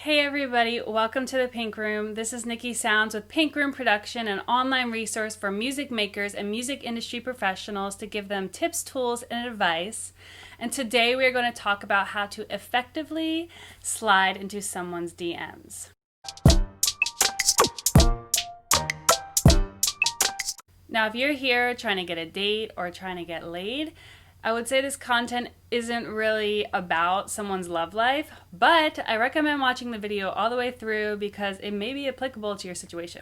Hey everybody, welcome to the Pink Room. This is Nikki Sounds with PinkRoom Production, an online resource for music makers and music industry professionals to give them tips, tools, and advice. And today we are going to talk about how to effectively slide into someone's DMs. Now, if you're here trying to get a date or trying to get laid, I would say this content isn't really about someone's love life, but I recommend watching the video all the way through because it may be applicable to your situation.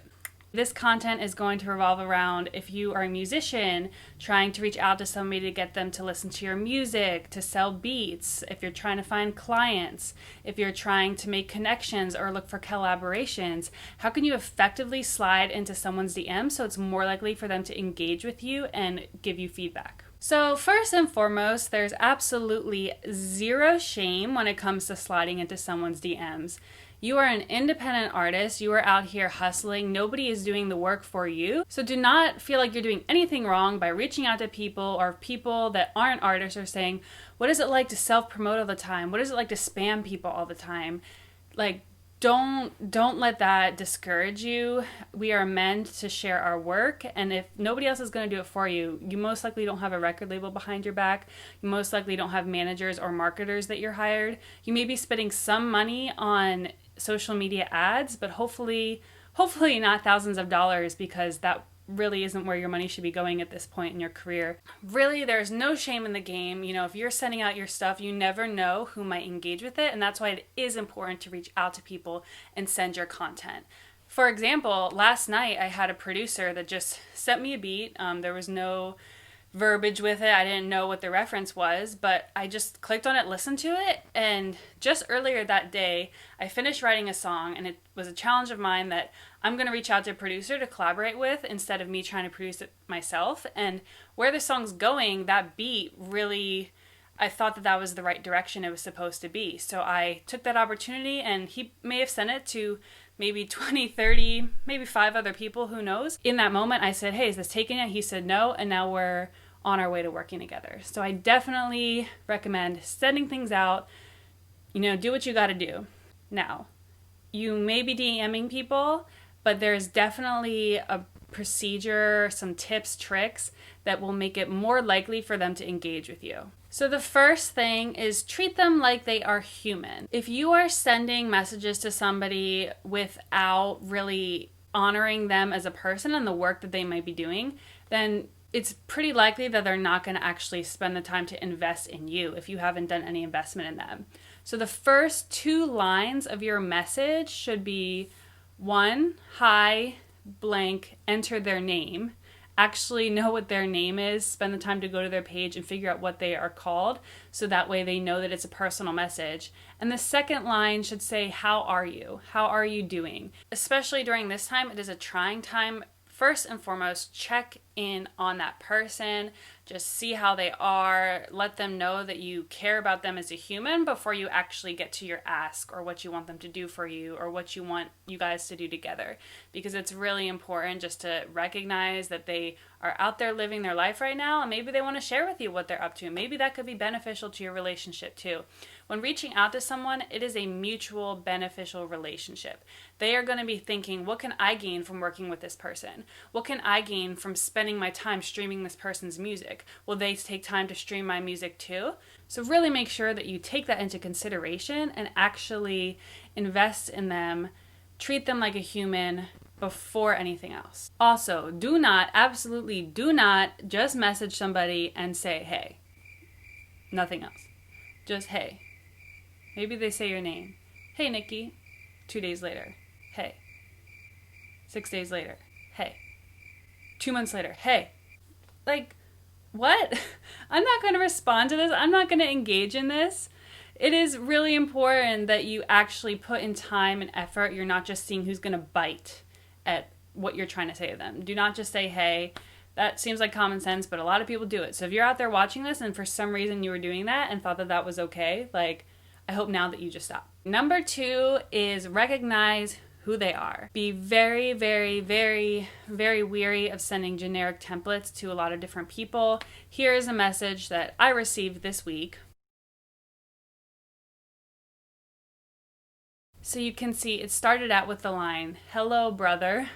This content is going to revolve around if you are a musician trying to reach out to somebody to get them to listen to your music, to sell beats, if you're trying to find clients, if you're trying to make connections or look for collaborations, how can you effectively slide into someone's DM so it's more likely for them to engage with you and give you feedback? So first and foremost, there's absolutely zero shame when it comes to sliding into someone's DMs. You are an independent artist. You are out here hustling. Nobody is doing the work for you. So do not feel like you're doing anything wrong by reaching out to people or people that aren't artists or saying, what is it like to self-promote all the time? What is it like to spam people all the time? Don't let that discourage you. We are meant to share our work, and if nobody else is going to do it for you, you most likely don't have a record label behind your back. You most likely don't have managers or marketers that you're hired. You may be spending some money on social media ads, but hopefully not thousands of dollars, because that really isn't where your money should be going at this point in your career. Really, there's no shame in the game. You know, if you're sending out your stuff, you never know who might engage with it, and that's why it is important to reach out to people and send your content. For example, last night I had a producer that just sent me a beat. There was no verbiage with it. I didn't know what the reference was, but I just clicked on it, listened to it, and just earlier that day, I finished writing a song, and it was a challenge of mine that I'm going to reach out to a producer to collaborate with instead of me trying to produce it myself. And where the song's going, that beat really, I thought that was the right direction it was supposed to be. So I took that opportunity, and he may have sent it to maybe 20, 30, maybe 5 other people, who knows. In that moment, I said, hey, is this taking it? He said no, and now we're on our way to working together. So I definitely recommend sending things out. Do what you got to do. Now, you may be DMing people, but there's definitely a procedure, some tips, tricks that will make it more likely for them to engage with you. So the first thing is treat them like they are human. If you are sending messages to somebody without really honoring them as a person and the work that they might be doing, then it's pretty likely that they're not going to actually spend the time to invest in you if you haven't done any investment in them. So the first 2 lines of your message should be 1, hi, blank, enter their name. Actually know what their name is, spend the time to go to their page and figure out what they are called, so that way they know that it's a personal message. And the second line should say, how are you? How are you doing? Especially during this time, it is a trying time. First and foremost, check in on that person. Just see how they are. Let them know that you care about them as a human before you actually get to your ask or what you want them to do for you or what you want you guys to do together. Because it's really important just to recognize that they are out there living their life right now, and maybe they want to share with you what they're up to. Maybe that could be beneficial to your relationship too. When reaching out to someone, it is a mutual beneficial relationship. They are going to be thinking, what can I gain from working with this person? What can I gain from spending my time streaming this person's music? Will they take time to stream my music too? So really make sure that you take that into consideration and actually invest in them, treat them like a human before anything else. Also, absolutely do not just message somebody and say, hey. Nothing else. Just hey. Maybe they say your name. Hey, Nikki. 2 days later. Hey. 6 days later. Hey. 2 months later. Hey. What? I'm not going to respond to this. I'm not going to engage in this. It is really important that you actually put in time and effort. You're not just seeing who's going to bite at what you're trying to say to them. Do not just say, hey. That seems like common sense, but a lot of people do it. So if you're out there watching this and for some reason you were doing that and thought that was okay, I hope now that you just stop. Number 2 is recognize who they are. Be very, very, very, very weary of sending generic templates to a lot of different people. Here is a message that I received this week. So you can see it started out with the line, "Hello, brother.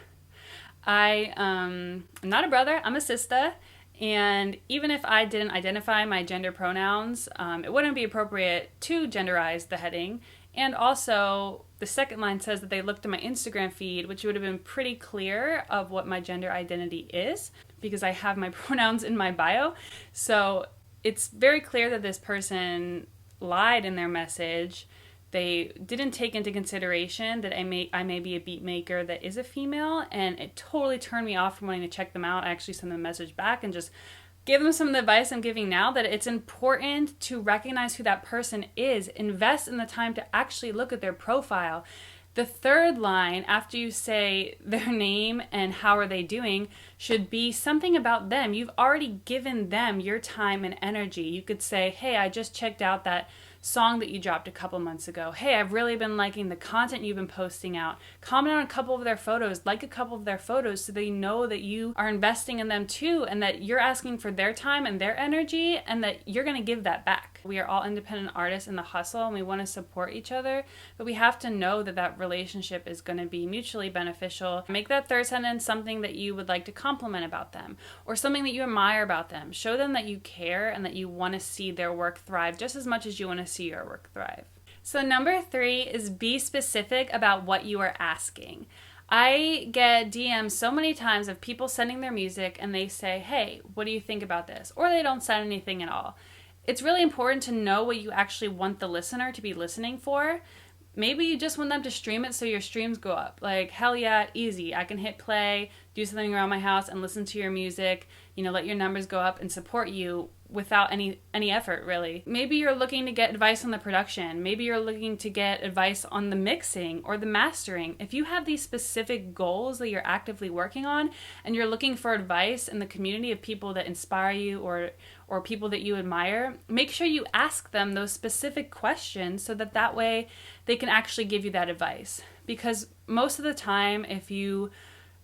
I'm not a brother, I'm a sister. And even if I didn't identify my gender pronouns, it wouldn't be appropriate to genderize the heading. And also, the second line says that they looked at my Instagram feed, which would have been pretty clear of what my gender identity is, because I have my pronouns in my bio. So it's very clear that this person lied in their message. They didn't take into consideration that I may be a beat maker that is a female, and it totally turned me off from wanting to check them out. I actually sent them a message back and just give them some of the advice I'm giving now, that it's important to recognize who that person is. Invest in the time to actually look at their profile. The third line, after you say their name and how are they doing, should be something about them. You've already given them your time and energy. You could say, hey, I just checked out that song that you dropped a couple months ago. Hey, I've really been liking the content you've been posting out. Comment on a couple of their photos, like a couple of their photos, so they know that you are investing in them too, and that you're asking for their time and their energy, and that you're going to give that back. We are all independent artists in the hustle, and we want to support each other, but we have to know that that relationship is going to be mutually beneficial. Make that third sentence something that you would like to compliment about them, or something that you admire about them. Show them that you care and that you want to see their work thrive just as much as you want to see your work thrive. So number 3 is be specific about what you are asking. I get DMs so many times of people sending their music and they say, hey, what do you think about this? Or they don't send anything at all. It's really important to know what you actually want the listener to be listening for. Maybe you just want them to stream it so your streams go up. Like, hell yeah, easy. I can hit play, do something around my house and listen to your music, let your numbers go up and support you without any effort, really. Maybe you're looking to get advice on the production. Maybe you're looking to get advice on the mixing or the mastering. If you have these specific goals that you're actively working on and you're looking for advice in the community of people that inspire you or people that you admire, make sure you ask them those specific questions so that way they can actually give you that advice. Because most of the time, if you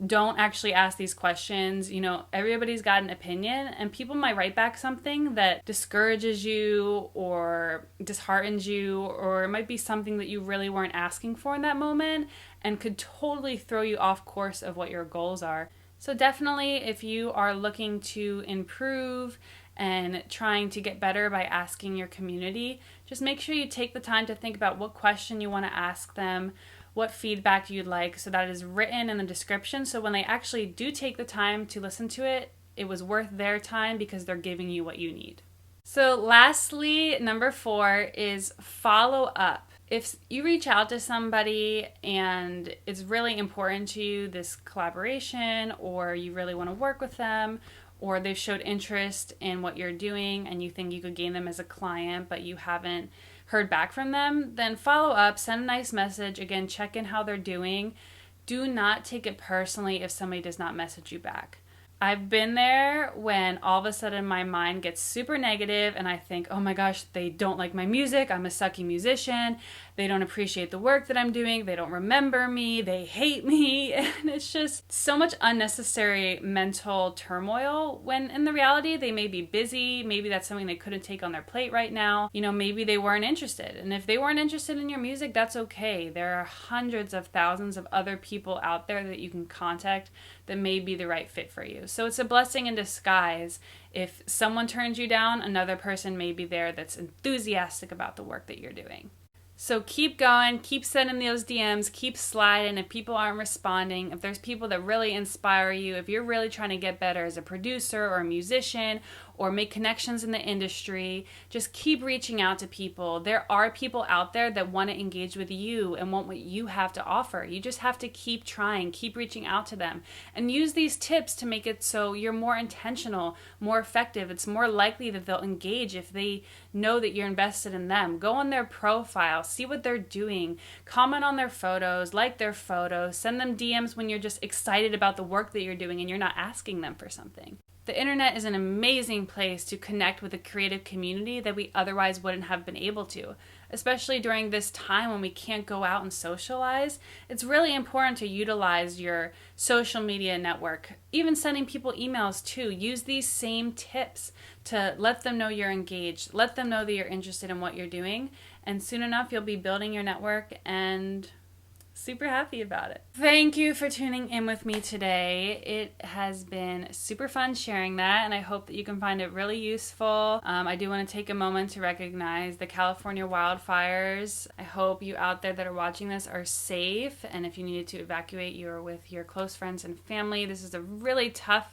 don't actually ask these questions, everybody's got an opinion, and people might write back something that discourages you or disheartens you, or it might be something that you really weren't asking for in that moment and could totally throw you off course of what your goals are. So definitely, if you are looking to improve and trying to get better by asking your community, just make sure you take the time to think about what question you want to ask them, what feedback you'd like, so that is written in the description, so when they actually do take the time to listen to it, it was worth their time because they're giving you what you need. So lastly, number 4 is follow up. If you reach out to somebody and it's really important to you, this collaboration, or you really want to work with them, or they've showed interest in what you're doing and you think you could gain them as a client, but you haven't heard back from them, then follow up, send a nice message. Again, check in how they're doing. Do not take it personally if somebody does not message you back. I've been there when all of a sudden my mind gets super negative and I think, oh my gosh, they don't like my music. I'm a sucky musician. They don't appreciate the work that I'm doing. They don't remember me. They hate me. And it's just so much unnecessary mental turmoil when in the reality they may be busy. Maybe that's something they couldn't take on their plate right now. Maybe they weren't interested. And if they weren't interested in your music, that's okay. There are hundreds of thousands of other people out there that you can contact that may be the right fit for you. So it's a blessing in disguise. If someone turns you down, another person may be there that's enthusiastic about the work that you're doing. So keep going, keep sending those DMs, keep sliding. If people aren't responding, if there's people that really inspire you, if you're really trying to get better as a producer or a musician or make connections in the industry, just keep reaching out to people. There are people out there that want to engage with you and want what you have to offer. You just have to keep trying, keep reaching out to them, and use these tips to make it so you're more intentional, more effective. It's more likely that they'll engage if they know that you're invested in them. Go on their profile, see what they're doing, comment on their photos, like their photos, send them DMs when you're just excited about the work that you're doing and you're not asking them for something. The internet is an amazing place to connect with a creative community that we otherwise wouldn't have been able to, especially during this time when we can't go out and socialize. It's really important to utilize your social media network. Even sending people emails too. Use these same tips to let them know you're engaged, let them know that you're interested in what you're doing, and soon enough you'll be building your network and super happy about it. Thank you for tuning in with me today. It has been super fun sharing that, and I hope that you can find it really useful. I do want to take a moment to recognize the California wildfires. I hope you out there that are watching this are safe, and if you needed to evacuate, you're with your close friends and family. This is a really tough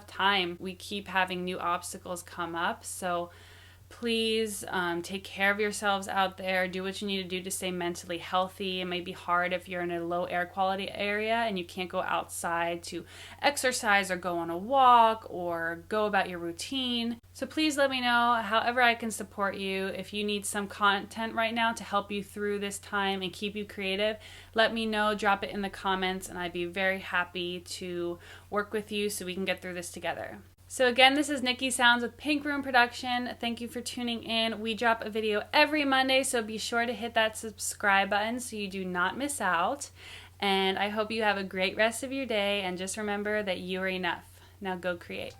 time. We keep having new obstacles come up, so please take care of yourselves out there. Do what you need to do to stay mentally healthy. It may be hard if you're in a low air quality area and you can't go outside to exercise or go on a walk or go about your routine. So please let me know however I can support you. If you need some content right now to help you through this time and keep you creative, let me know. Drop it in the comments and I'd be very happy to work with you so we can get through this together. So again, this is Nikki Sounds with PinkRoom Production. Thank you for tuning in. We drop a video every Monday, so be sure to hit that subscribe button so you do not miss out. And I hope you have a great rest of your day, and just remember that you are enough. Now go create.